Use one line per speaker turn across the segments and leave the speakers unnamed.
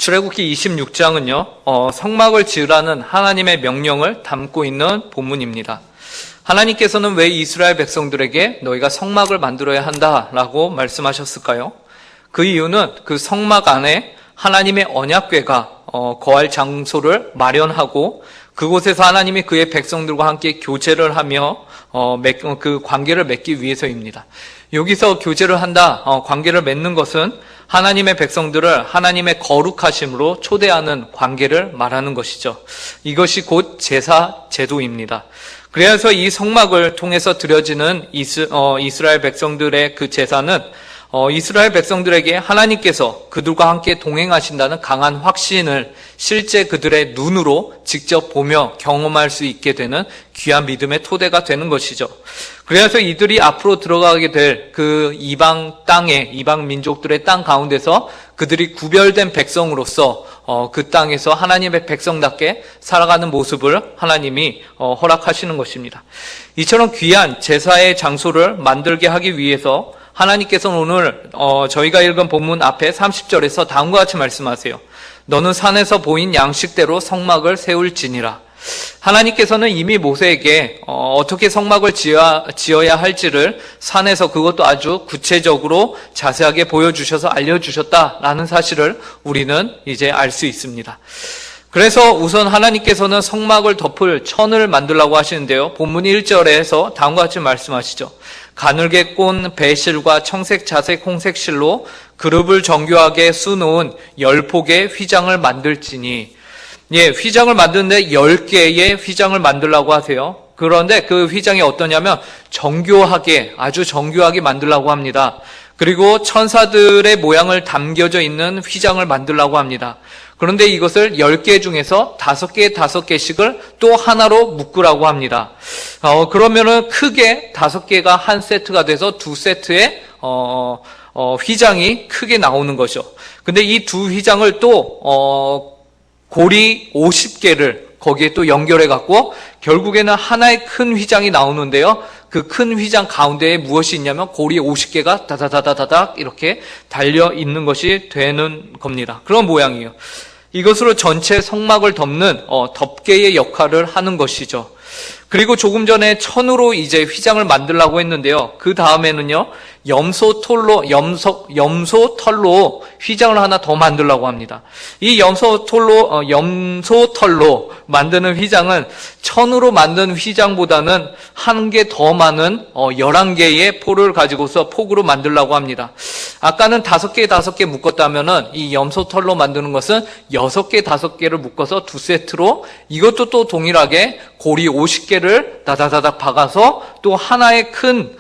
출애굽기 26장은요, 성막을 지으라는 하나님의 명령을 담고 있는 본문입니다. 하나님께서는 왜 이스라엘 백성들에게 너희가 성막을 만들어야 한다라고 말씀하셨을까요? 그 이유는 그 성막 안에 하나님의 언약궤가 거할 장소를 마련하고 그곳에서 하나님이 그의 백성들과 함께 교제를 하며 그 관계를 맺기 위해서입니다. 여기서 교제를 한다, 관계를 맺는 것은 하나님의 백성들을 하나님의 거룩하심으로 초대하는 관계를 말하는 것이죠. 이것이 곧 제사 제도입니다. 그래서 이 성막을 통해서 드려지는 이스라엘 백성들의 그 제사는 이스라엘 백성들에게 하나님께서 그들과 함께 동행하신다는 강한 확신을 실제 그들의 눈으로 직접 보며 경험할 수 있게 되는 귀한 믿음의 토대가 되는 것이죠. 그래서 이들이 앞으로 들어가게 될 그 이방 땅에, 이방 민족들의 땅 가운데서 그들이 구별된 백성으로서 그 땅에서 하나님의 백성답게 살아가는 모습을 하나님이 허락하시는 것입니다. 이처럼 귀한 제사의 장소를 만들게 하기 위해서 하나님께서는 오늘 저희가 읽은 본문 앞에 30절에서 다음과 같이 말씀하세요. 너는 산에서 보인 양식대로 성막을 세울지니라. 하나님께서는 이미 모세에게 어떻게 성막을 지어야 할지를 산에서 그것도 아주 구체적으로 자세하게 보여주셔서 알려주셨다라는 사실을 우리는 이제 알 수 있습니다. 그래서 우선 하나님께서는 성막을 덮을 천을 만들라고 하시는데요. 본문 1절에서 다음과 같이 말씀하시죠. 가늘게 꼰 배실과 청색, 자색, 홍색 실로 그룹을 정교하게 수놓은 10폭의 휘장을 만들지니. 휘장을 만드는데 10개의 휘장을 만들라고 하세요. 그런데 그 휘장이 어떠냐면 정교하게, 아주 정교하게 만들라고 합니다. 그리고 천사들의 모양을 담겨져 있는 휘장을 만들라고 합니다. 그런데 이것을 10개 중에서 5개씩을 또 하나로 묶으라고 합니다. 그러면은 크게 5개가 한 세트가 돼서 2세트의 휘장이 크게 나오는 거죠. 근데 이 두 휘장을 또 고리 50개를 거기에 또 연결해 갖고 결국에는 하나의 큰 휘장이 나오는데요. 그 큰 휘장 가운데에 무엇이 있냐면 고리 50개가 다다다다다닥 이렇게 달려 있는 것이 되는 겁니다. 그런 모양이에요. 이것으로 전체 성막을 덮는 덮개의 역할을 하는 것이죠. 그리고 조금 전에 천으로 이제 휘장을 만들라고 했는데요. 그 다음에는요, 염소털로 휘장을 하나 더 만들라고 합니다. 이 염소털로 만드는 휘장은 천으로 만든 휘장보다는 한 개 더 많은 11개의 포를 가지고서 폭으로 만들라고 합니다. 아까는 5개 묶었다면은 이 염소털로 만드는 것은 6개, 5개를 묶어서 2세트로 이것도 또 동일하게 고리 50개를 다다다닥 박아서 또 하나의 큰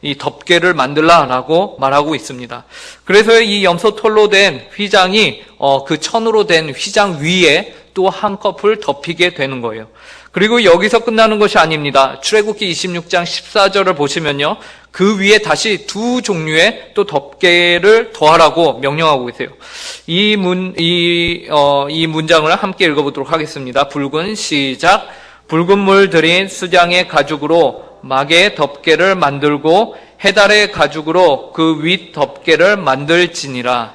이 덮개를 만들라라고 말하고 있습니다. 그래서 이 염소털로 된 휘장이 그 천으로 된 휘장 위에 또 한꺼풀 덮이게 되는 거예요. 그리고 여기서 끝나는 것이 아닙니다. 출애굽기 26장 14절을 보시면요. 그 위에 다시 2 종류의 또 덮개를 더하라고 명령하고 계세요. 이 문장을 함께 읽어보도록 하겠습니다. 시작. 붉은 물 들인 수장의 가죽으로 막의 덮개를 만들고 해달의 가죽으로 그 윗 덮개를 만들지니라.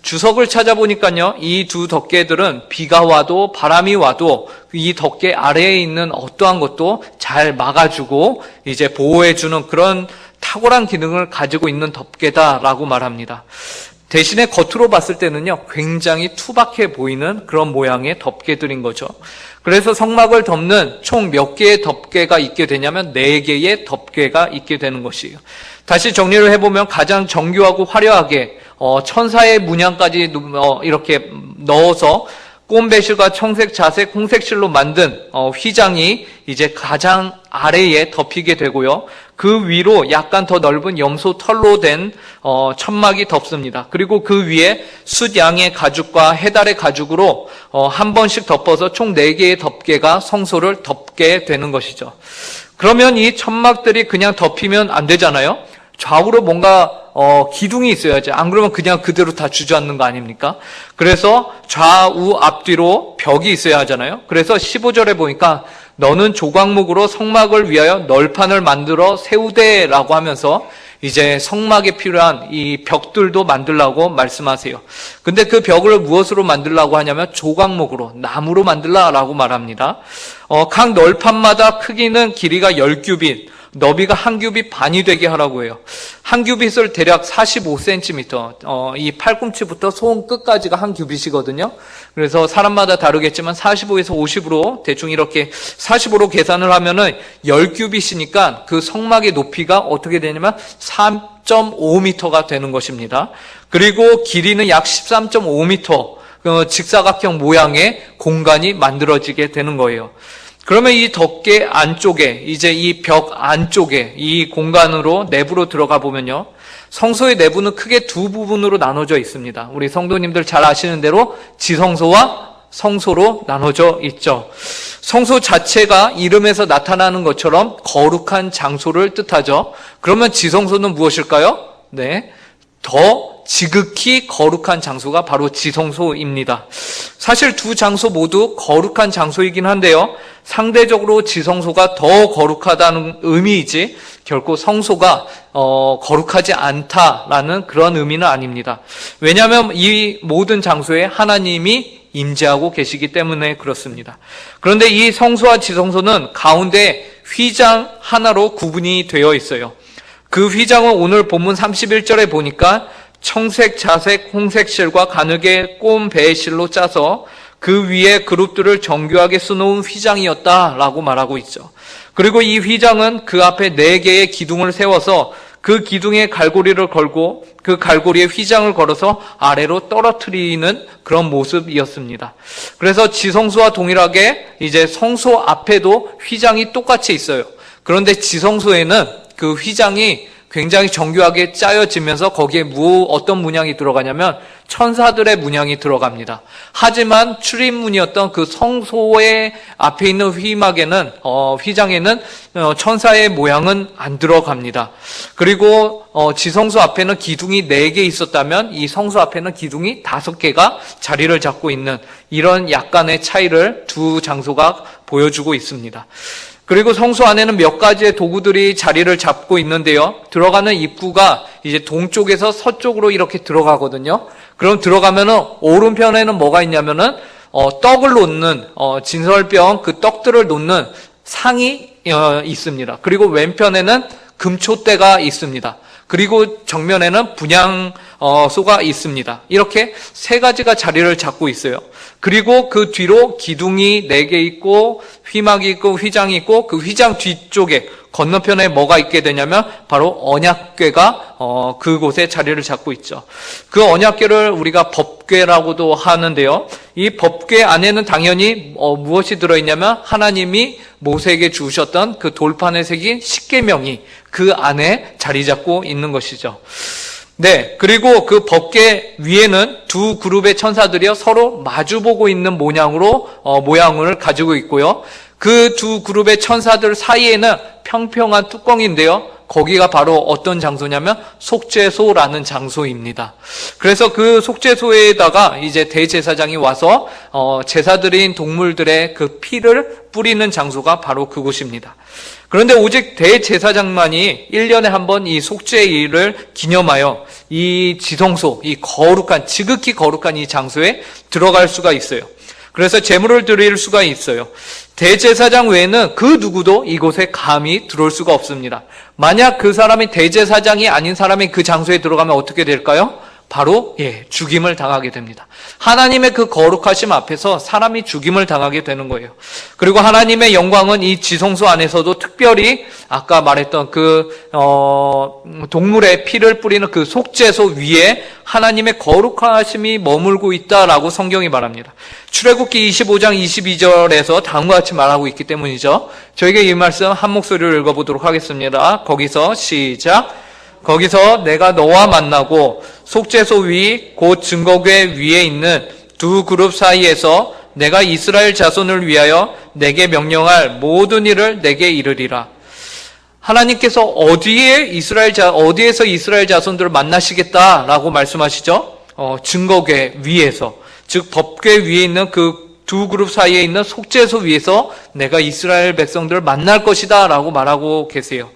주석을 찾아보니까요, 이 두 덮개들은 비가 와도 바람이 와도 이 덮개 아래에 있는 어떠한 것도 잘 막아주고 이제 보호해주는 그런 탁월한 기능을 가지고 있는 덮개다라고 말합니다. 대신에 겉으로 봤을 때는요, 굉장히 투박해 보이는 그런 모양의 덮개들인 거죠. 그래서 성막을 덮는 총 몇 개의 덮개가 있게 되냐면 4개의 덮개가 있게 되는 것이에요. 다시 정리를 해보면 가장 정교하고 화려하게 천사의 문양까지 이렇게 넣어서 꼰배실과 청색, 자색, 홍색 실로 만든 휘장이 이제 가장 아래에 덮이게 되고요. 그 위로 약간 더 넓은 염소 털로 된 천막이 덮습니다. 그리고 그 위에 숫양의 가죽과 해달의 가죽으로 한 번씩 덮어서 총 4개의 덮개가 성소를 덮게 되는 것이죠. 그러면 이 천막들이 그냥 덮이면 안 되잖아요. 좌우로 뭔가 기둥이 있어야지. 안 그러면 그냥 그대로 다 주저앉는 거 아닙니까? 그래서 좌우 앞뒤로 벽이 있어야 하잖아요. 그래서 15절에 보니까 너는 조각목으로 성막을 위하여 널판을 만들어 세우되라고 하면서 이제 성막에 필요한 이 벽들도 만들라고 말씀하세요. 근데 그 벽을 무엇으로 만들라고 하냐면 조각목으로, 나무로 만들라라고 말합니다. 각 널판마다 크기는 길이가 10규빗, 너비가 한 규빗 반이 되게 하라고 해요. 한 규빗을 대략 45cm, 이 팔꿈치부터 손끝까지가 한 규빗이거든요. 그래서 사람마다 다르겠지만 45에서 50으로 대충 이렇게 45로 계산을 하면은 10규빗이니까 그 성막의 높이가 어떻게 되냐면 3.5m가 되는 것입니다. 그리고 길이는 약 13.5m, 직사각형 모양의 공간이 만들어지게 되는 거예요. 그러면 이 덮개 안쪽에, 이제 이 벽 안쪽에 이 공간으로 내부로 들어가 보면요, 성소의 내부는 크게 두 부분으로 나눠져 있습니다. 우리 성도님들 잘 아시는 대로 지성소와 성소로 나눠져 있죠. 성소 자체가 이름에서 나타나는 것처럼 거룩한 장소를 뜻하죠. 그러면 지성소는 무엇일까요? 네, 더 지극히 거룩한 장소가 바로 지성소입니다. 사실 두 장소 모두 거룩한 장소이긴 한데요, 상대적으로 지성소가 더 거룩하다는 의미이지 결코 성소가 거룩하지 않다라는 그런 의미는 아닙니다. 왜냐하면 이 모든 장소에 하나님이 임재하고 계시기 때문에 그렇습니다. 그런데 이 성소와 지성소는 가운데 휘장 하나로 구분이 되어 있어요. 그 휘장은 오늘 본문 31절에 보니까 청색, 자색, 홍색 실과 가늘게 꼰 배의 실로 짜서 그 위에 그룹들을 정교하게 써놓은 휘장이었다라고 말하고 있죠. 그리고 이 휘장은 그 앞에 4개의 기둥을 세워서 그 기둥에 갈고리를 걸고 그 갈고리에 휘장을 걸어서 아래로 떨어뜨리는 그런 모습이었습니다. 그래서 지성소와 동일하게 이제 성소 앞에도 휘장이 똑같이 있어요. 그런데 지성소에는 그 휘장이 굉장히 정교하게 짜여지면서 거기에 어떤 문양이 들어가냐면 천사들의 문양이 들어갑니다. 하지만 출입문이었던 그 성소의 앞에 있는 휘장에는 천사의 모양은 안 들어갑니다. 그리고 지성소 앞에는 기둥이 4개 있었다면 이 성소 앞에는 기둥이 5개가 자리를 잡고 있는 이런 약간의 차이를 두 장소가 보여주고 있습니다. 그리고 성소 안에는 몇 가지의 도구들이 자리를 잡고 있는데요, 들어가는 입구가 이제 동쪽에서 서쪽으로 이렇게 들어가거든요. 그럼 들어가면은 오른편에는 뭐가 있냐면은 떡을 놓는 진설병, 그 떡들을 놓는 상이 있습니다. 그리고 왼편에는 금초대가 있습니다. 그리고 정면에는 분향소가 있습니다. 이렇게 3가지가 자리를 잡고 있어요. 그리고 그 뒤로 기둥이 4개 있고 휘막이 있고 휘장이 있고 그 휘장 뒤쪽에 건너편에 뭐가 있게 되냐면 바로 언약궤가 그곳에 자리를 잡고 있죠. 그 언약궤를 우리가 법궤라고도 하는데요, 이 법궤 안에는 당연히 무엇이 들어있냐면 하나님이 모세에게 주셨던 그 돌판에 새긴 십계명이 그 안에 자리 잡고 있는 것이죠. 네, 그리고 그 법궤 위에는 두 그룹의 천사들이요 서로 마주보고 있는 모양을 가지고 있고요, 그 두 그룹의 천사들 사이에는 평평한 뚜껑인데요, 거기가 바로 어떤 장소냐면 속죄소라는 장소입니다. 그래서 그 속죄소에다가 이제 대제사장이 와서 제사드린 동물들의 그 피를 뿌리는 장소가 바로 그곳입니다. 그런데 오직 대제사장만이 1년에 한 번 이 속죄일을 기념하여 이 지성소, 이 지극히 거룩한 이 장소에 들어갈 수가 있어요. 그래서 제물을 드릴 수가 있어요. 대제사장 외에는 그 누구도 이곳에 감히 들어올 수가 없습니다. 만약 그 사람이 대제사장이 아닌 사람이 그 장소에 들어가면 어떻게 될까요? 바로 죽임을 당하게 됩니다. 하나님의 그 거룩하심 앞에서 사람이 죽임을 당하게 되는 거예요. 그리고 하나님의 영광은 이 지성소 안에서도 특별히 아까 말했던 그 동물의 피를 뿌리는 그 속죄소 위에 하나님의 거룩하심이 머물고 있다라고 성경이 말합니다. 출애굽기 25장 22절에서 다음과 같이 말하고 있기 때문이죠. 저에게 이 말씀 한 목소리로 읽어보도록 하겠습니다. 거기서 시작. 거기서 내가 너와 만나고 속죄소 위 곧 증거궤 위에 있는 두 그룹 사이에서 내가 이스라엘 자손을 위하여 내게 명령할 모든 일을 내게 이르리라. 하나님께서 어디에서 이스라엘 자손들을 만나시겠다라고 말씀하시죠? 증거궤 위에서, 즉 법궤 위에 있는 그 두 그룹 사이에 있는 속죄소 위에서 내가 이스라엘 백성들을 만날 것이다 라고 말하고 계세요.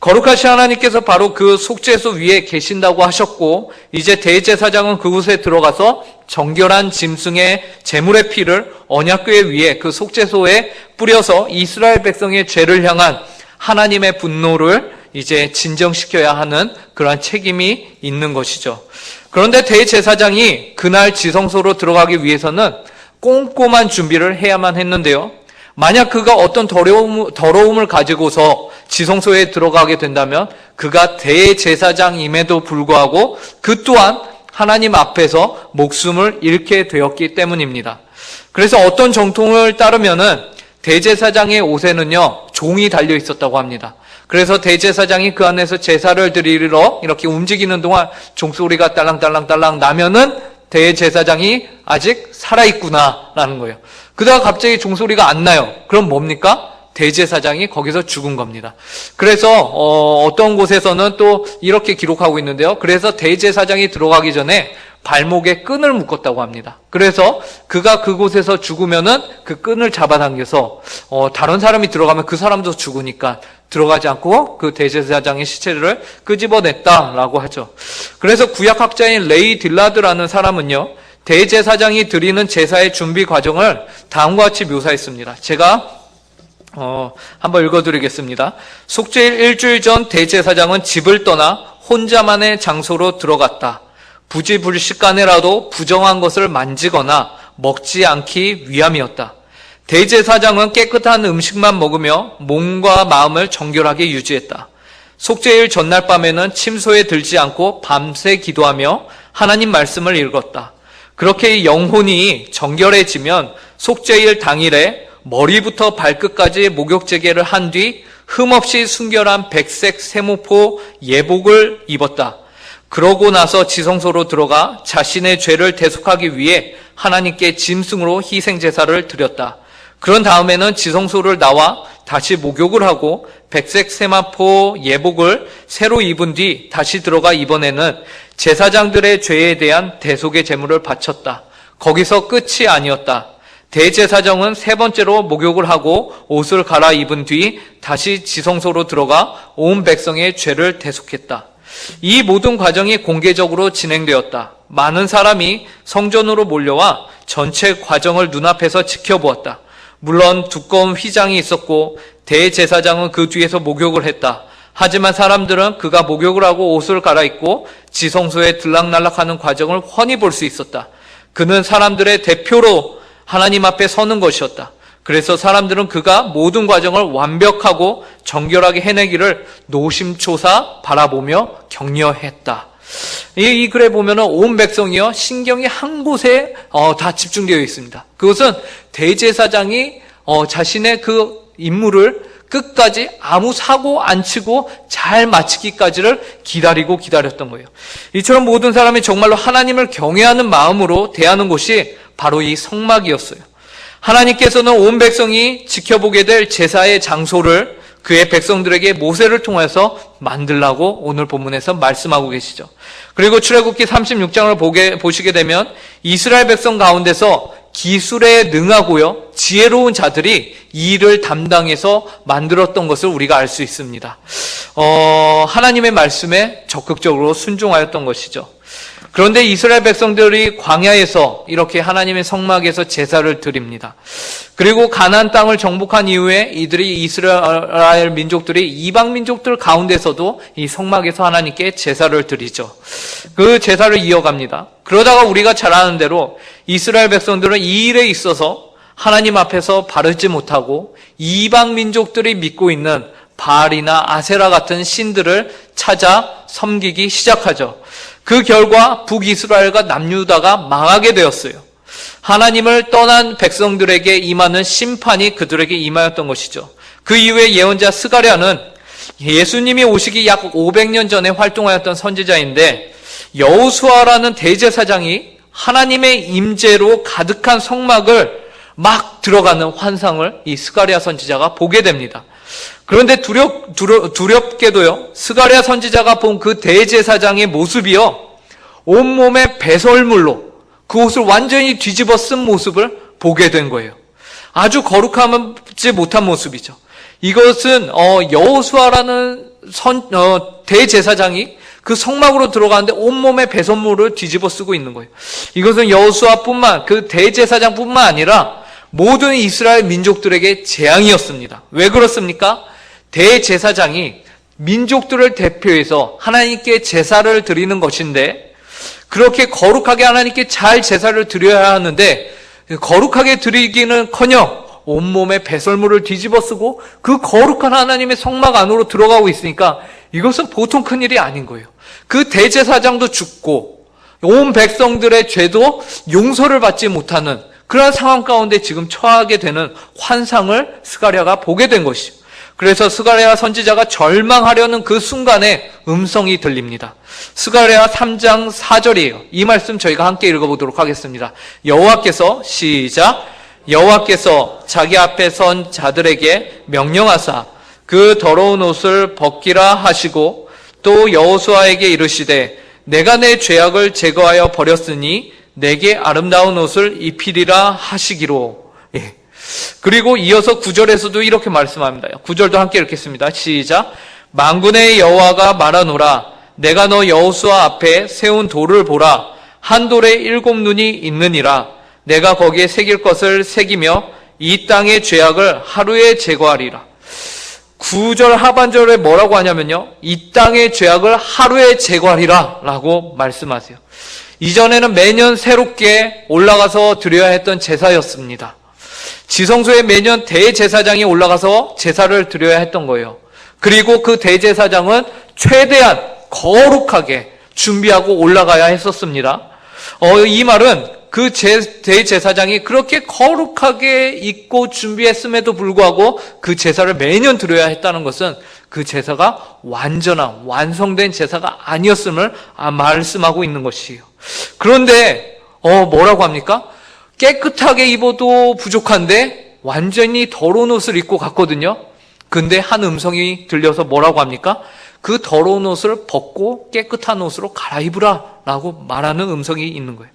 거룩하신 하나님께서 바로 그 속죄소 위에 계신다고 하셨고, 이제 대제사장은 그곳에 들어가서 정결한 짐승의 제물의 피를 언약궤 위에 그 속죄소에 뿌려서 이스라엘 백성의 죄를 향한 하나님의 분노를 이제 진정시켜야 하는 그러한 책임이 있는 것이죠. 그런데 대제사장이 그날 지성소로 들어가기 위해서는 꼼꼼한 준비를 해야만 했는데요. 만약 그가 어떤 더러움을 가지고서 지성소에 들어가게 된다면 그가 대제사장임에도 불구하고 그 또한 하나님 앞에서 목숨을 잃게 되었기 때문입니다. 그래서 어떤 정통을 따르면은 대제사장의 옷에는요, 종이 달려 있었다고 합니다. 그래서 대제사장이 그 안에서 제사를 드리러 이렇게 움직이는 동안 종소리가 딸랑딸랑딸랑 나면은 대제사장이 아직 살아있구나라는 거예요. 그러다가 갑자기 종소리가 안 나요. 그럼 뭡니까? 대제사장이 거기서 죽은 겁니다. 그래서 어떤 곳에서는 또 이렇게 기록하고 있는데요. 그래서 대제사장이 들어가기 전에 발목에 끈을 묶었다고 합니다. 그래서 그가 그곳에서 죽으면은 그 끈을 잡아당겨서 다른 사람이 들어가면 그 사람도 죽으니까 들어가지 않고 그 대제사장의 시체를 끄집어냈다라고 하죠. 그래서 구약학자인 레이 딜라드라는 사람은요, 대제사장이 드리는 제사의 준비 과정을 다음과 같이 묘사했습니다. 제가 한번 읽어드리겠습니다. 속죄일 일주일 전 대제사장은 집을 떠나 혼자만의 장소로 들어갔다. 부지불식간에라도 부정한 것을 만지거나 먹지 않기 위함이었다. 대제사장은 깨끗한 음식만 먹으며 몸과 마음을 정결하게 유지했다. 속죄일 전날 밤에는 침소에 들지 않고 밤새 기도하며 하나님 말씀을 읽었다. 그렇게 영혼이 정결해지면 속죄일 당일에 머리부터 발끝까지 목욕제계를 한 뒤 흠없이 순결한 백색 세모포 예복을 입었다. 그러고 나서 지성소로 들어가 자신의 죄를 대속하기 위해 하나님께 짐승으로 희생제사를 드렸다. 그런 다음에는 지성소를 나와 다시 목욕을 하고 백색 세마포 예복을 새로 입은 뒤 다시 들어가 이번에는 제사장들의 죄에 대한 대속의 제물을 바쳤다. 거기서 끝이 아니었다. 대제사장은 세 번째로 목욕을 하고 옷을 갈아입은 뒤 다시 지성소로 들어가 온 백성의 죄를 대속했다. 이 모든 과정이 공개적으로 진행되었다. 많은 사람이 성전으로 몰려와 전체 과정을 눈앞에서 지켜보았다. 물론 두꺼운 휘장이 있었고 대제사장은 그 뒤에서 목욕을 했다. 하지만 사람들은 그가 목욕을 하고 옷을 갈아입고 지성소에 들락날락하는 과정을 훤히 볼 수 있었다. 그는 사람들의 대표로 하나님 앞에 서는 것이었다. 그래서 사람들은 그가 모든 과정을 완벽하고 정결하게 해내기를 노심초사 바라보며 격려했다. 이 글에 보면은 온 백성이요, 신경이 한 곳에 다 집중되어 있습니다. 그것은 대제사장이 자신의 그 임무를 끝까지 아무 사고 안 치고 잘 마치기까지를 기다렸던 거예요. 이처럼 모든 사람이 정말로 하나님을 경외하는 마음으로 대하는 곳이 바로 이 성막이었어요. 하나님께서는 온 백성이 지켜보게 될 제사의 장소를 그의 백성들에게 모세를 통해서 만들라고 오늘 본문에서 말씀하고 계시죠. 그리고 출애굽기 36장을 보시게 되면 이스라엘 백성 가운데서 기술에 능하고요, 지혜로운 자들이 이 일을 담당해서 만들었던 것을 우리가 알 수 있습니다. 하나님의 말씀에 적극적으로 순종하였던 것이죠. 그런데 이스라엘 백성들이 광야에서 이렇게 하나님의 성막에서 제사를 드립니다. 그리고 가나안 땅을 정복한 이후에 이들이 이스라엘 민족들이 이방 민족들 가운데서도 이 성막에서 하나님께 제사를 드리죠. 그 제사를 이어갑니다. 그러다가 우리가 잘 아는 대로 이스라엘 백성들은 이 일에 있어서 하나님 앞에서 바르지 못하고 이방 민족들이 믿고 있는 바알이나 아세라 같은 신들을 찾아 섬기기 시작하죠. 그 결과 북이스라엘과 남유다가 망하게 되었어요. 하나님을 떠난 백성들에게 임하는 심판이 그들에게 임하였던 것이죠. 그 이후에 예언자 스가랴는 예수님이 오시기 약 500년 전에 활동하였던 선지자인데, 여호수아라는 대제사장이 하나님의 임재로 가득한 성막을 막 들어가는 환상을 이 스가랴 선지자가 보게 됩니다. 그런데 두렵게도요, 스가랴 선지자가 본 그 대제사장의 모습이요, 온몸에 배설물로 그 옷을 완전히 뒤집어 쓴 모습을 보게 된 거예요. 아주 거룩하지 못한 모습이죠. 이것은 여호수아라는 대제사장이 그 성막으로 들어가는데 온몸에 배설물을 뒤집어 쓰고 있는 거예요. 이것은 여호수아뿐만, 그 대제사장뿐만 아니라 모든 이스라엘 민족들에게 재앙이었습니다. 왜 그렇습니까? 대제사장이 민족들을 대표해서 하나님께 제사를 드리는 것인데, 그렇게 거룩하게 하나님께 잘 제사를 드려야 하는데 거룩하게 드리기는커녕 온몸에 배설물을 뒤집어 쓰고 그 거룩한 하나님의 성막 안으로 들어가고 있으니까 이것은 보통 큰일이 아닌 거예요. 그 대제사장도 죽고 온 백성들의 죄도 용서를 받지 못하는 그런 상황 가운데 지금 처하게 되는 환상을 스가랴가 보게 된 것이죠. 그래서 스가랴 선지자가 절망하려는 그 순간에 음성이 들립니다. 스가랴 3장 4절이에요. 이 말씀 저희가 함께 읽어보도록 하겠습니다. 여호와께서, 시작, 여호와께서 자기 앞에 선 자들에게 명령하사 그 더러운 옷을 벗기라 하시고, 또 여호수아에게 이르시되 내가 내 죄악을 제거하여 버렸으니 내게 아름다운 옷을 입히리라 하시기로. 예. 그리고 이어서 9절에서도 이렇게 말씀합니다. 9절도 함께 읽겠습니다. 시작. 만군의 여호와가 말하노라. 내가 너 여호수아 앞에 세운 돌을 보라. 한 돌에 7눈이 있느니라. 내가 거기에 새길 것을 새기며 이 땅의 죄악을 하루에 제거하리라. 9절 하반절에 뭐라고 하냐면요, 이 땅의 죄악을 하루에 제거하리라 라고 말씀하세요. 이전에는 매년 새롭게 올라가서 드려야 했던 제사였습니다. 지성소에 매년 대제사장이 올라가서 제사를 드려야 했던 거예요. 그리고 그 대제사장은 최대한 거룩하게 준비하고 올라가야 했었습니다. 이 말은 그 대제사장이 그렇게 거룩하게 입고 준비했음에도 불구하고 그 제사를 매년 드려야 했다는 것은 그 제사가 완전한 완성된 제사가 아니었음을 말씀하고 있는 것이에요. 그런데 뭐라고 합니까? 깨끗하게 입어도 부족한데 완전히 더러운 옷을 입고 갔거든요. 근데 한 음성이 들려서 뭐라고 합니까? 그 더러운 옷을 벗고 깨끗한 옷으로 갈아입으라 라고 말하는 음성이 있는 거예요.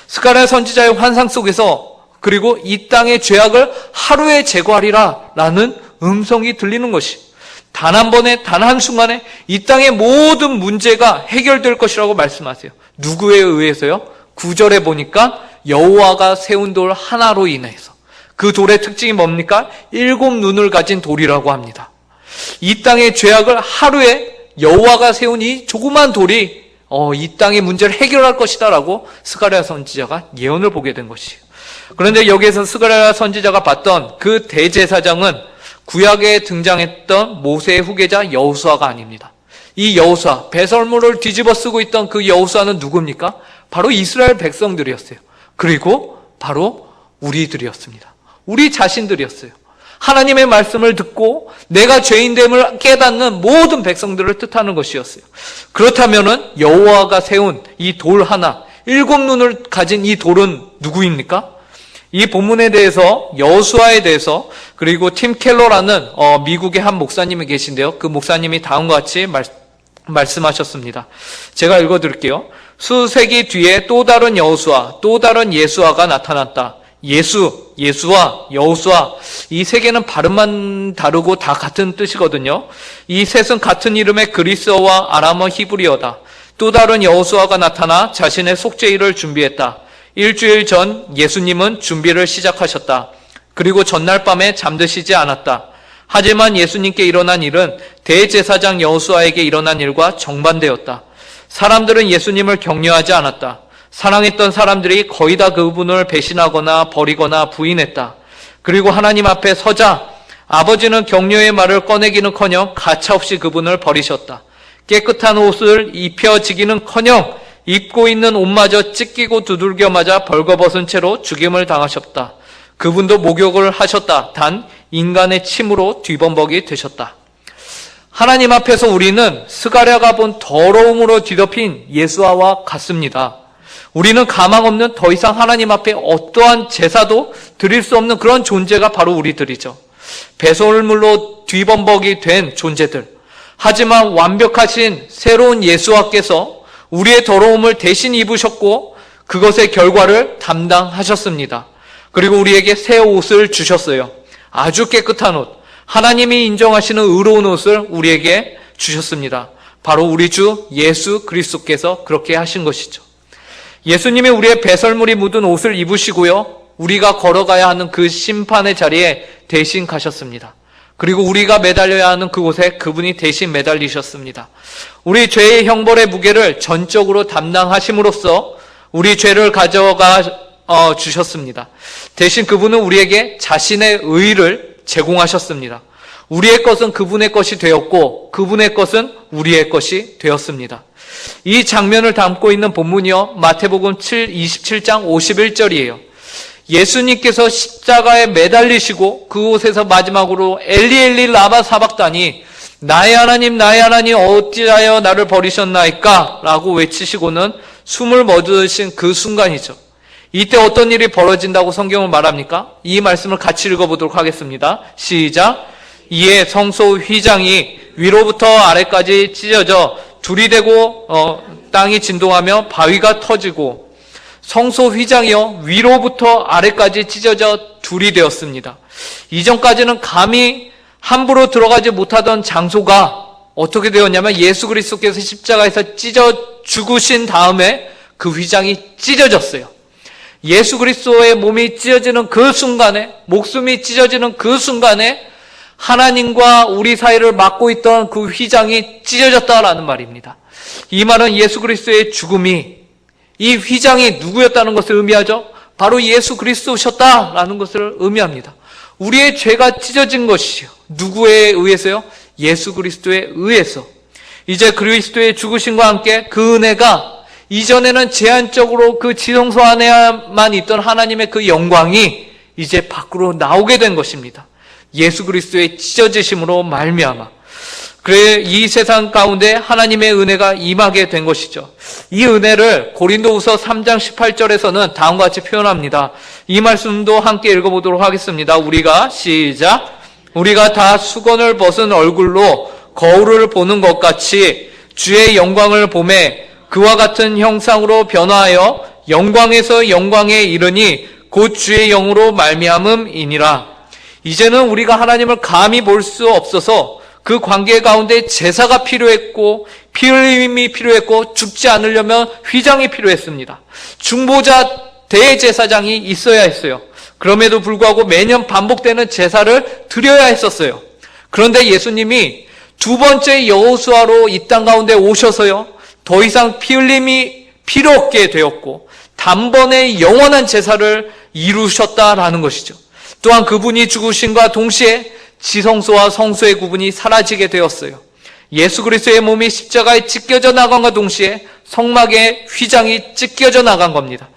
스가랴 선지자의 환상 속에서, 그리고 이 땅의 죄악을 하루에 제거하리라 라는 음성이 들리는 것이, 단 한 번에 단 한순간에 이 땅의 모든 문제가 해결될 것이라고 말씀하세요. 누구에 의해서요? 9절에 보니까 여호와가 세운 돌 하나로 인해서. 그 돌의 특징이 뭡니까? 7눈을 가진 돌이라고 합니다. 이 땅의 죄악을 하루에 여호와가 세운 이 조그만 돌이 이 땅의 문제를 해결할 것이다 라고 스가랴 선지자가 예언을 보게 된 것이에요. 그런데 여기에서 스가랴 선지자가 봤던 그 대제사장은 구약에 등장했던 모세의 후계자 여호수아가 아닙니다. 이 여호수아, 배설물을 뒤집어 쓰고 있던 그 여호수아는 누굽니까? 바로 이스라엘 백성들이었어요. 그리고 바로 우리들이었습니다. 우리 자신들이었어요. 하나님의 말씀을 듣고 내가 죄인됨을 깨닫는 모든 백성들을 뜻하는 것이었어요. 그렇다면은 여호와가 세운 이 돌 하나, 7눈을 가진 이 돌은 누구입니까? 이 본문에 대해서, 여호수아에 대해서, 그리고 팀 켈러라는 미국의 한 목사님이 계신데요. 그 목사님이 다음과 같이 말씀하셨습니다. 제가 읽어드릴게요. 수세기 뒤에 또 다른 여호수아, 또 다른 예수아가 나타났다. 예수와 여호수아, 이 세 개는 발음만 다르고 다 같은 뜻이거든요. 이 셋은 같은 이름의 그리스어와 아람어 히브리어다. 또 다른 여호수아가 나타나 자신의 속죄일을 준비했다. 일주일 전 예수님은 준비를 시작하셨다. 그리고 전날 밤에 잠드시지 않았다. 하지만 예수님께 일어난 일은 대제사장 여호수아에게 일어난 일과 정반대였다. 사람들은 예수님을 격려하지 않았다. 사랑했던 사람들이 거의 다 그분을 배신하거나 버리거나 부인했다. 그리고 하나님 앞에 서자 아버지는 격려의 말을 꺼내기는커녕 가차없이 그분을 버리셨다. 깨끗한 옷을 입혀지기는커녕 입고 있는 옷마저 찢기고 두들겨 맞아 벌거벗은 채로 죽임을 당하셨다. 그분도 목욕을 하셨다. 단 인간의 침으로 뒤범벅이 되셨다. 하나님 앞에서 우리는 스가랴가 본 더러움으로 뒤덮인 예수아와 같습니다. 우리는 가망 없는 더 이상 하나님 앞에 어떠한 제사도 드릴 수 없는 그런 존재가 바로 우리들이죠. 배설물로 뒤범벅이 된 존재들. 하지만 완벽하신 새로운 예수와께서 우리의 더러움을 대신 입으셨고 그것의 결과를 담당하셨습니다. 그리고 우리에게 새 옷을 주셨어요. 아주 깨끗한 옷. 하나님이 인정하시는 의로운 옷을 우리에게 주셨습니다. 바로 우리 주 예수 그리스도께서 그렇게 하신 것이죠. 예수님이 우리의 배설물이 묻은 옷을 입으시고요, 우리가 걸어가야 하는 그 심판의 자리에 대신 가셨습니다. 그리고 우리가 매달려야 하는 그곳에 그분이 대신 매달리셨습니다. 우리 죄의 형벌의 무게를 전적으로 담당하심으로써 우리 죄를 가져가 주셨습니다. 대신 그분은 우리에게 자신의 의를 제공하셨습니다. 우리의 것은 그분의 것이 되었고 그분의 것은 우리의 것이 되었습니다. 이 장면을 담고 있는 본문이요, 마태복음 27장 51절이에요. 예수님께서 십자가에 매달리시고 그곳에서 마지막으로 엘리 엘리 라마 사박다니, 나의 하나님 어찌하여 나를 버리셨나이까 라고 외치시고는 숨을 멎으신 그 순간이죠. 이때 어떤 일이 벌어진다고 성경은 말합니까? 이 말씀을 같이 읽어보도록 하겠습니다. 시작. 이에 성소 휘장이 위로부터 아래까지 찢어져 둘이 되고 땅이 진동하며 바위가 터지고, 성소 휘장이요, 위로부터 아래까지 찢어져 둘이 되었습니다. 이전까지는 감히 함부로 들어가지 못하던 장소가 어떻게 되었냐면, 예수 그리스도께서 십자가에서 찢어 죽으신 다음에 그 휘장이 찢어졌어요. 예수 그리스도의 몸이 찢어지는 그 순간에, 목숨이 찢어지는 그 순간에 하나님과 우리 사이를 막고 있던 그 휘장이 찢어졌다라는 말입니다. 이 말은 예수 그리스도의 죽음이, 이 휘장이 누구였다는 것을 의미하죠. 바로 예수 그리스도셨다라는 것을 의미합니다. 우리의 죄가 찢어진 것이요, 누구에 의해서요? 예수 그리스도에 의해서. 이제 그리스도의 죽으심과 함께 그 은혜가, 이전에는 제한적으로 그 지성소 안에만 있던 하나님의 그 영광이 이제 밖으로 나오게 된 것입니다. 예수 그리스도의 찢어지심으로 말미암아. 그래, 이 세상 가운데 하나님의 은혜가 임하게 된 것이죠. 이 은혜를 고린도후서 3장 18절에서는 다음과 같이 표현합니다. 이 말씀도 함께 읽어보도록 하겠습니다. 우리가 시작. 우리가 다 수건을 벗은 얼굴로 거울을 보는 것 같이 주의 영광을 보매 그와 같은 형상으로 변화하여 영광에서 영광에 이르니 곧 주의 영으로 말미암음이니라. 이제는 우리가 하나님을 감히 볼 수 없어서 그 관계 가운데 제사가 필요했고 피 흘림이 필요했고 죽지 않으려면 휘장이 필요했습니다. 중보자 대제사장이 있어야 했어요. 그럼에도 불구하고 매년 반복되는 제사를 드려야 했었어요. 그런데 예수님이 두 번째 여호수아로 이 땅 가운데 오셔서요, 더 이상 피 흘림이 필요 없게 되었고 단번에 영원한 제사를 이루셨다라는 것이죠. 또한 그분이 죽으심과 동시에 지성소와 성소의 구분이 사라지게 되었어요. 예수 그리스도의 몸이 십자가에 찢겨져 나간과 동시에 성막의 휘장이 찢겨져 나간 겁니다.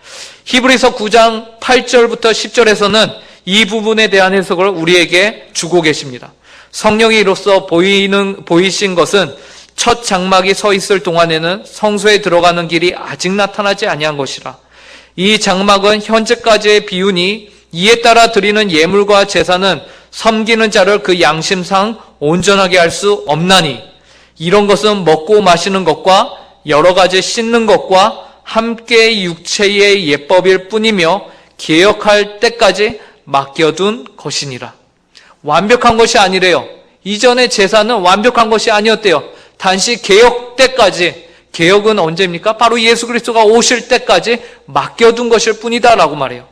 히브리서 9장 8절부터 10절에서는 이 부분에 대한 해석을 우리에게 주고 계십니다. 성령이 이로써 보이신 것은 첫 장막이 서 있을 동안에는 성소에 들어가는 길이 아직 나타나지 아니한 것이라. 이 장막은 현재까지의 비유니 이에 따라 드리는 예물과 제사는 섬기는 자를 그 양심상 온전하게 할 수 없나니, 이런 것은 먹고 마시는 것과 여러 가지 씻는 것과 함께 육체의 예법일 뿐이며 개혁할 때까지 맡겨둔 것이니라. 완벽한 것이 아니래요. 이전의 제사는 완벽한 것이 아니었대요. 단지 개혁 때까지, 개혁은 언제입니까? 바로 예수 그리스도가 오실 때까지 맡겨둔 것일 뿐이다라고 말해요.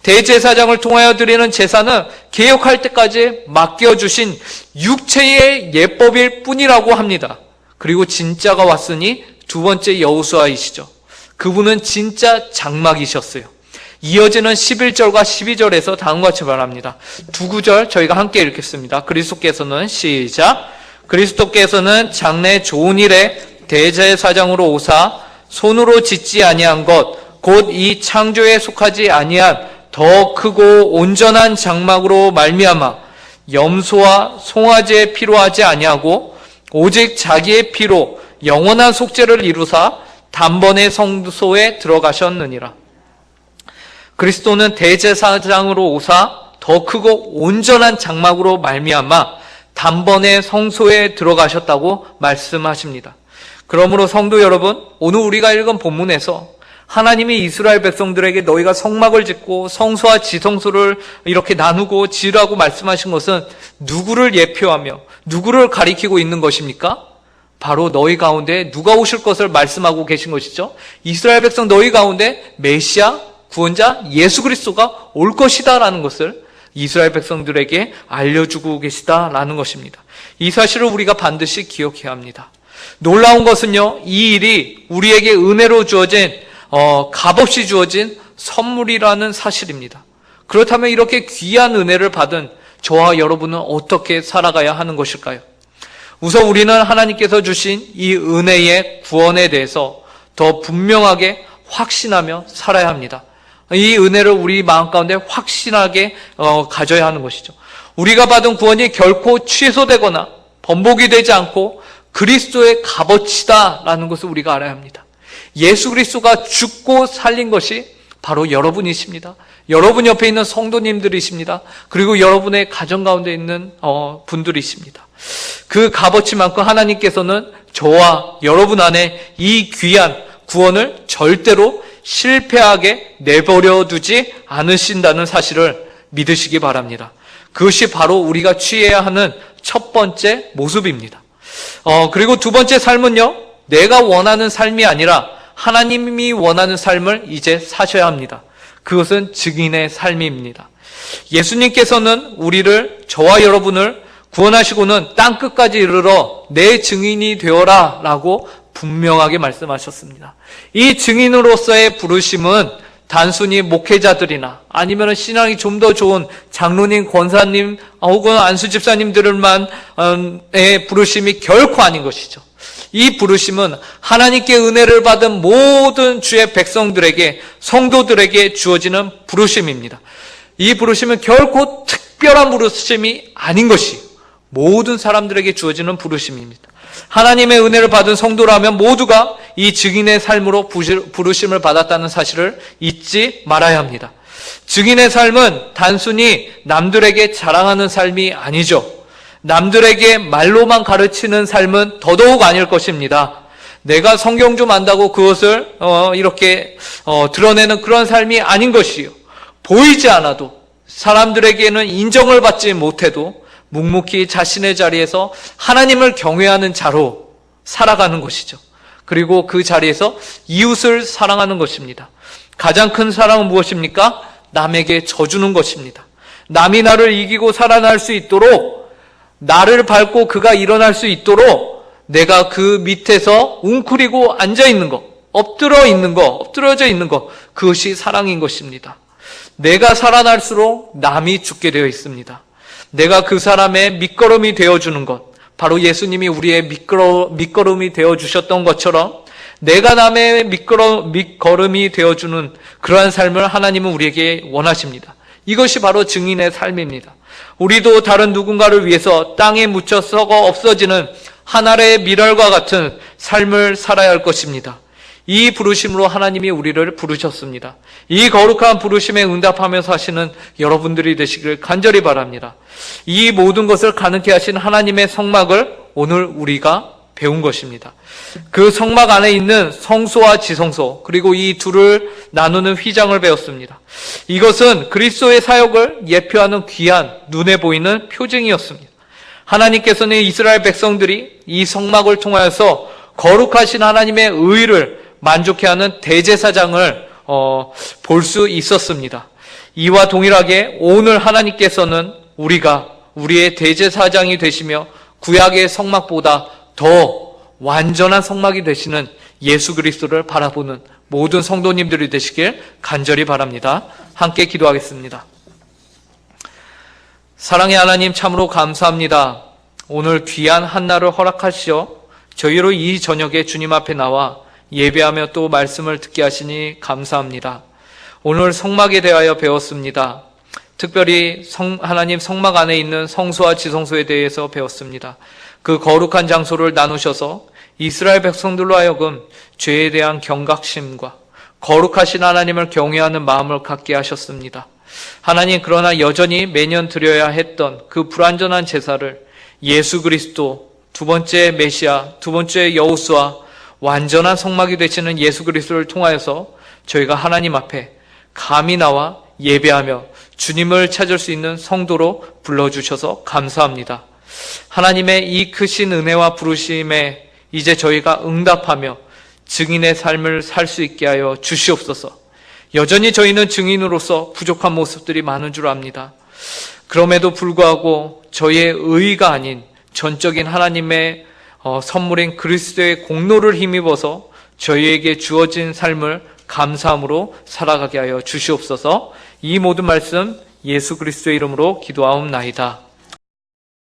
대제사장을 통하여 드리는 제사는 개혁할 때까지 맡겨주신 육체의 예법일 뿐이라고 합니다. 그리고 진짜가 왔으니 두 번째 여호수아이시죠. 그분은 진짜 장막이셨어요. 이어지는 11절과 12절에서 다음과 같이 말합니다. 두 구절 저희가 함께 읽겠습니다. 그리스도께서는 시작. 그리스도께서는 장래 좋은 일에 대제사장으로 오사 손으로 짓지 아니한 것 곧 이 창조에 속하지 아니한 더 크고 온전한 장막으로 말미암아 염소와 송아지의 피로 하지 아니하고 오직 자기의 피로 영원한 속죄를 이루사 단번에 성소에 들어가셨느니라. 그리스도는 대제사장으로 오사 더 크고 온전한 장막으로 말미암아 단번에 성소에 들어가셨다고 말씀하십니다. 그러므로 성도 여러분, 오늘 우리가 읽은 본문에서 하나님이 이스라엘 백성들에게 너희가 성막을 짓고 성소와 지성소를 이렇게 나누고 지으라고 말씀하신 것은 누구를 예표하며 누구를 가리키고 있는 것입니까? 바로 너희 가운데 누가 오실 것을 말씀하고 계신 것이죠. 이스라엘 백성 너희 가운데 메시아, 구원자 예수 그리스도가 올 것이다라는 것을 이스라엘 백성들에게 알려주고 계시다라는 것입니다. 이 사실을 우리가 반드시 기억해야 합니다. 놀라운 것은요, 이 일이 우리에게 은혜로 주어진 값없이 주어진 선물이라는 사실입니다. 그렇다면 이렇게 귀한 은혜를 받은 저와 여러분은 어떻게 살아가야 하는 것일까요? 우선 우리는 하나님께서 주신 이 은혜의 구원에 대해서 더 분명하게 확신하며 살아야 합니다. 이 은혜를 우리 마음 가운데 확신하게 가져야 하는 것이죠. 우리가 받은 구원이 결코 취소되거나 번복이 되지 않고 그리스도의 값어치다라는 것을 우리가 알아야 합니다. 예수 그리스도가 죽고 살린 것이 바로 여러분이십니다. 여러분 옆에 있는 성도님들이십니다. 그리고 여러분의 가정 가운데 있는 분들이십니다. 그 값어치만큼 하나님께서는 저와 여러분 안에 이 귀한 구원을 절대로 실패하게 내버려 두지 않으신다는 사실을 믿으시기 바랍니다. 그것이 바로 우리가 취해야 하는 첫 번째 모습입니다. 그리고 두 번째 삶은요, 내가 원하는 삶이 아니라 하나님이 원하는 삶을 이제 사셔야 합니다. 그것은 증인의 삶입니다. 예수님께서는 우리를, 저와 여러분을 구원하시고는 땅끝까지 이르러 내 증인이 되어라 라고 분명하게 말씀하셨습니다. 이 증인으로서의 부르심은 단순히 목회자들이나 아니면 신앙이 좀 더 좋은 장로님, 권사님 혹은 안수집사님들만의 부르심이 결코 아닌 것이죠. 이 부르심은 하나님께 은혜를 받은 모든 주의 백성들에게, 성도들에게 주어지는 부르심입니다. 이 부르심은 결코 특별한 부르심이 아닌 것이에요. 모든 사람들에게 주어지는 부르심입니다. 하나님의 은혜를 받은 성도라면 모두가 이 증인의 삶으로 부르심을 받았다는 사실을 잊지 말아야 합니다. 증인의 삶은 단순히 남들에게 자랑하는 삶이 아니죠. 남들에게 말로만 가르치는 삶은 더더욱 아닐 것입니다. 내가 성경 좀 안다고 그것을 이렇게 드러내는 그런 삶이 아닌 것이요. 보이지 않아도, 사람들에게는 인정을 받지 못해도 묵묵히 자신의 자리에서 하나님을 경외하는 자로 살아가는 것이죠. 그리고 그 자리에서 이웃을 사랑하는 것입니다. 가장 큰 사랑은 무엇입니까? 남에게 져주는 것입니다. 남이 나를 이기고 살아날 수 있도록, 나를 밟고 그가 일어날 수 있도록 내가 그 밑에서 웅크리고 앉아있는 것, 엎드러져 있는 것, 그것이 사랑인 것입니다. 내가 살아날수록 남이 죽게 되어 있습니다. 내가 그 사람의 밑거름이 되어주는 것, 바로 예수님이 우리의 밑거름이 되어주셨던 것처럼 내가 남의 밑거름이 되어주는 그러한 삶을 하나님은 우리에게 원하십니다. 이것이 바로 증인의 삶입니다. 우리도 다른 누군가를 위해서 땅에 묻혀 썩어 없어지는 한 알의 밀알과 같은 삶을 살아야 할 것입니다. 이 부르심으로 하나님이 우리를 부르셨습니다. 이 거룩한 부르심에 응답하며 사시는 여러분들이 되시기를 간절히 바랍니다. 이 모든 것을 가능케 하신 하나님의 성막을 오늘 우리가 배운 것입니다. 그 성막 안에 있는 성소와 지성소, 그리고 이 둘을 나누는 휘장을 배웠습니다. 이것은 그리스도의 사역을 예표하는 귀한 눈에 보이는 표징이었습니다. 하나님께서는 이스라엘 백성들이 이 성막을 통하여서 거룩하신 하나님의 의를 만족해 하는 대제사장을 볼 수 있었습니다. 이와 동일하게 오늘 하나님께서는 우리가 우리의 대제사장이 되시며 구약의 성막보다 더 완전한 성막이 되시는 예수 그리스도를 바라보는 모든 성도님들이 되시길 간절히 바랍니다. 함께 기도하겠습니다. 사랑의 하나님, 참으로 감사합니다. 오늘 귀한 한날을 허락하시어 저희로 이 저녁에 주님 앞에 나와 예배하며 또 말씀을 듣게 하시니 감사합니다. 오늘 성막에 대하여 배웠습니다. 특별히 하나님 성막 안에 있는 성소와 지성소에 대해서 배웠습니다. 그 거룩한 장소를 나누셔서 이스라엘 백성들로 하여금 죄에 대한 경각심과 거룩하신 하나님을 경외하는 마음을 갖게 하셨습니다. 하나님, 그러나 여전히 매년 드려야 했던 그 불완전한 제사를 예수 그리스도, 두 번째 메시아, 두 번째 여호수아, 완전한 성막이 되시는 예수 그리스도를 통하여서 저희가 하나님 앞에 감히 나와 예배하며 주님을 찾을 수 있는 성도로 불러주셔서 감사합니다. 하나님의 이 크신 은혜와 부르심에 이제 저희가 응답하며 증인의 삶을 살 수 있게 하여 주시옵소서. 여전히 저희는 증인으로서 부족한 모습들이 많은 줄 압니다. 그럼에도 불구하고 저희의 의의가 아닌 전적인 하나님의 선물인 그리스도의 공로를 힘입어서 저희에게 주어진 삶을 감사함으로 살아가게 하여 주시옵소서. 이 모든 말씀 예수 그리스도의 이름으로 기도하옵나이다.